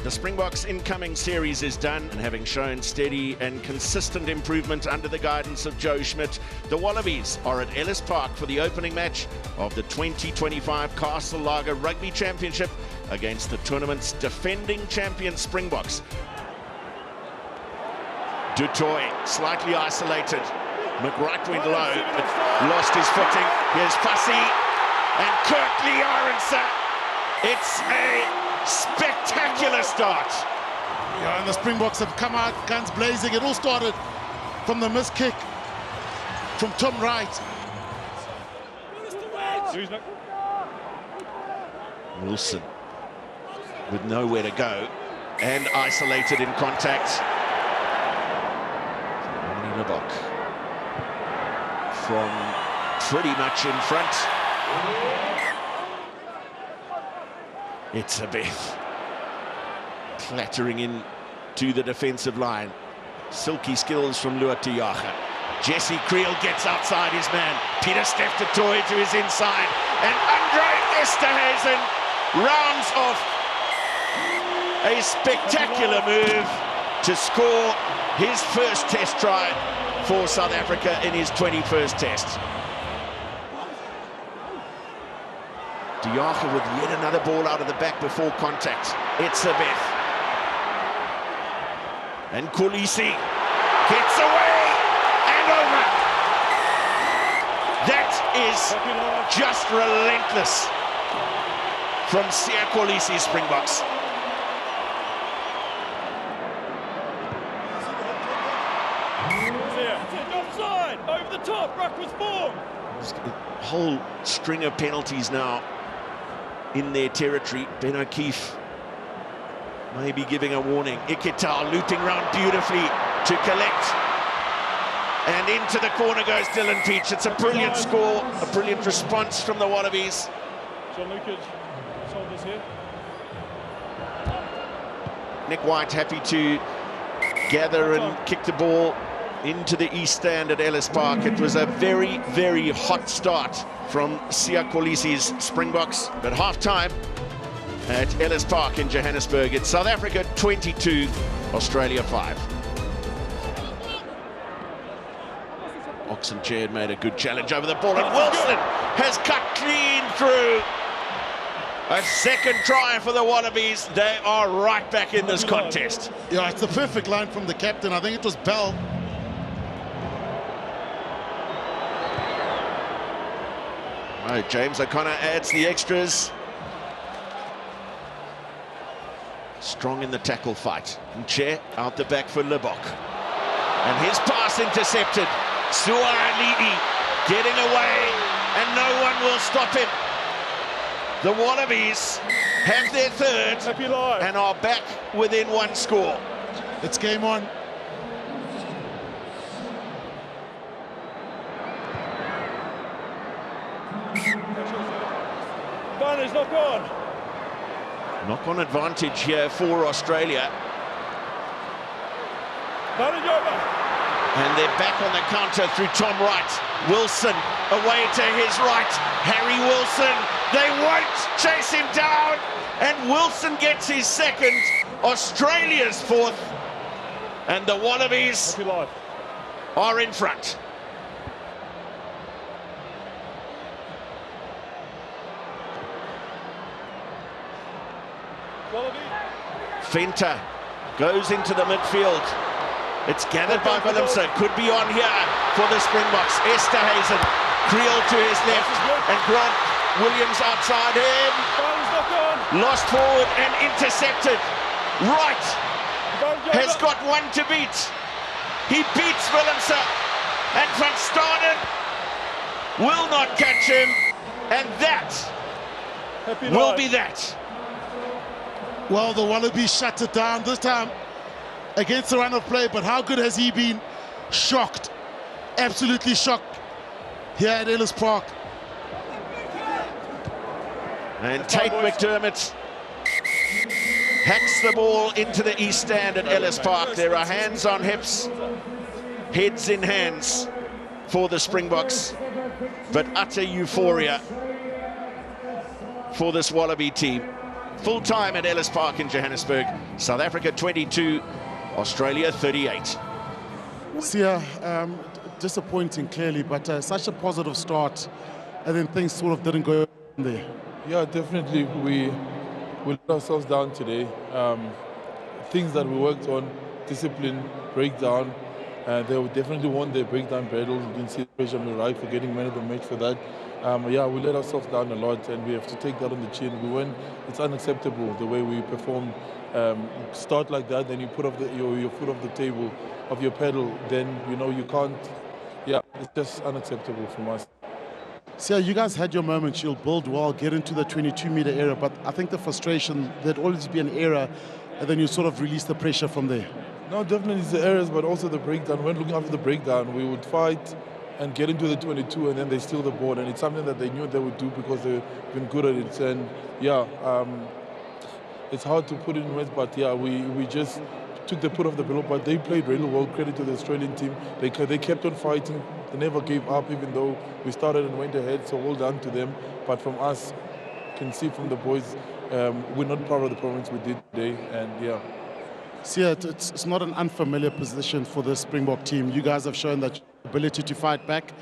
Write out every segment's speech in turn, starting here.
The Springboks' incoming series is done, and having shown steady and consistent improvement under the guidance of Joe Schmidt, the Wallabies are at Ellis Park for the opening match of the 2025 Castle Lager Rugby Championship against the tournament's defending champion Springboks. Du Toit slightly isolated. McWright went low, but lost his footing. Here's Fussy and Kirkley Arendse. It's a spectacular start. Yeah, and the Springboks have come out guns blazing. It all started from the missed kick from Tom Wright. Wilson with nowhere to go and isolated in contact. Lebok from pretty much in front. It's a bit clattering in to the defensive line. Silky skills from Luatiaga. Jesse Creel gets outside his man. Peter Steph-Toy to his inside. And Andre Esterhuizen rounds off a spectacular move to score his first test try for South Africa in his 21st test. Diaga with yet another ball out of the back before contact. It's a Beth. And Kolisi gets away and over. That is just relentless from Sia Kolisi Springboks. Offside, over the top, ruck was formed. A whole string of penalties now in their territory. Ben O'Keefe maybe giving a warning. Ikitau looping round beautifully to collect. And into the corner goes Dylan Peach. It's a brilliant score, a brilliant response from the Wallabies. John Lucas, shoulders here. Nick White happy to gather and kick the ball into the east stand at Ellis Park. It was a very, very hot start from Sia Kolisi's Springboks. But half-time at Ellis Park in Johannesburg, it's South Africa 22, Australia 5. Oxenchair made a good challenge over the ball, and Wilson has cut clean through. A second try for the Wallabies. They are right back in this contest. Yeah, it's the perfect line from the captain. I think it was Bell. Oh, James O'Connor adds the extras. Strong in the tackle fight. Nche out the back for Lebok. And his pass intercepted. Suaralidi getting away, and no one will stop him. The Wallabies have their third and are back within one score. It's game on. Barney's knock on. Knock-on advantage here for Australia. Barney's over. And they're back on the counter through Tom Wright. Wilson away to his right. Harry Wilson. They won't chase him down. And Wilson gets his second. Australia's fourth. And the Wallabies are in front. Venter goes into the midfield. It's gathered by Willemse. Could be on here for the Springboks. Esterhuizen, Creel to his left, and Grant Williams outside him. Lost forward and intercepted. Wright has got one to beat. He beats Willemse, and Van Staden will not catch him, and that will be that. Well, the Wallabies shut it down this time against the run of play, but how good has he been? Shocked, absolutely shocked here at Ellis Park. And Tate McDermott hacks the ball into the east stand at Ellis Park. There are hands on hips, heads in hands for the Springboks, but utter euphoria for this Wallaby team. full time at Ellis Park in Johannesburg. South Africa 22, Australia 38. Sia, disappointing clearly, but such a positive start, and then things sort of didn't go there. Yeah, definitely we let ourselves down today. Things that we worked on, discipline, breakdown, they definitely won their breakdown battles. You didn't see pressure on the right for getting man of the match for that. Yeah, we let ourselves down a lot, and we have to take that on the chin. It's unacceptable the way we performed. Start like that, then you put off your foot off the table of your pedal, then you can't. Yeah, it's just unacceptable from us. So you guys had your moments. You'll build well, get into the 22-meter area, but I think the frustration, there'd always be an error, and then you sort of release the pressure from there. No, definitely it's the errors, but also the breakdown. When looking after the breakdown, we would fight and get into the 22, and then they steal the board, and it's something that they knew they would do because they've been good at it. And yeah, it's hard to put in words, but yeah, we just took the foot off the pedal, but they played really well. Credit to the Australian team. They kept on fighting. They never gave up, even though we started and went ahead, so well done to them. But from us, can see from the boys, we're not proud of the performance we did today, and yeah. See, it's not an unfamiliar position for the Springbok team. You guys have shown that ability to fight back,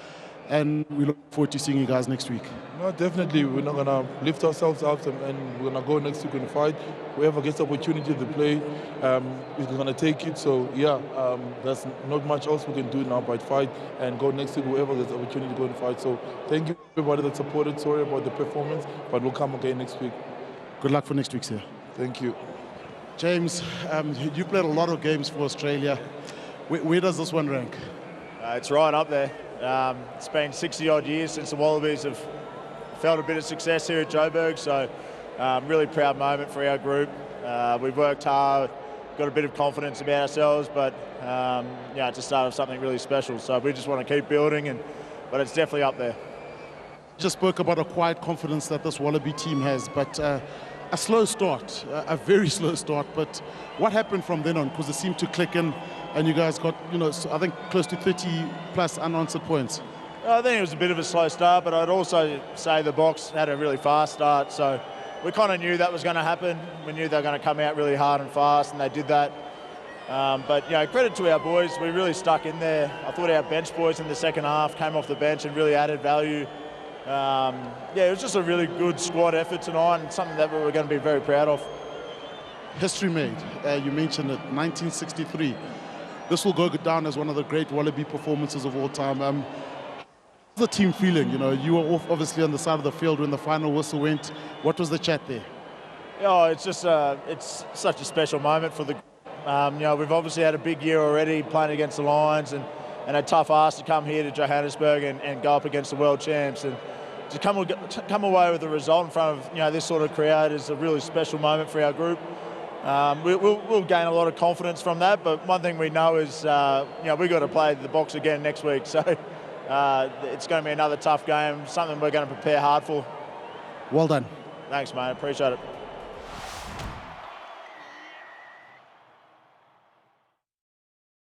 and we look forward to seeing you guys next week. No, definitely. We're not going to lift ourselves up, and we're going to go next week and fight. Whoever gets the opportunity to play is going to take it. So, yeah, there's not much else we can do now but fight and go next week, whoever gets the opportunity to go and fight. So, thank you, everybody that supported. Sorry about the performance, but we'll come again next week. Good luck for next week, sir. Thank you. James, you played a lot of games for Australia. Where does this one rank? It's right up there. It's been 60-odd years since the Wallabies have felt a bit of success here at Joburg, so really proud moment for our group. We've worked hard, got a bit of confidence about ourselves, but yeah, it's the start of something really special. So we just want to keep building, but it's definitely up there. Just spoke about a quiet confidence that this Wallaby team has, but a slow start, a very slow start. But what happened from then on? Because it seemed to click in, and you guys got, I think close to 30 plus unanswered points. I think it was a bit of a slow start, but I'd also say the Boks had a really fast start. So we kind of knew that was going to happen. We knew they were going to come out really hard and fast, and they did that. But credit to our boys, we really stuck in there. I thought our bench boys in the second half came off the bench and really added value. It was just a really good squad effort tonight, and something that we were going to be very proud of. History made. You mentioned it, 1963. This will go down as one of the great Wallaby performances of all time. How's the team feeling? You were obviously on the side of the field when the final whistle went. What was the chat there? Yeah, it's just it's such a special moment for the group. We've obviously had a big year already playing against the Lions, and a tough ask to come here to Johannesburg and go up against the World Champs. And to come away with a result in front of this sort of crowd is a really special moment for our group. We'll gain a lot of confidence from that, but one thing we know is we've got to play the Boks again next week, so it's going to be another tough game, something we're going to prepare hard for. Well done. Thanks, mate. Appreciate it.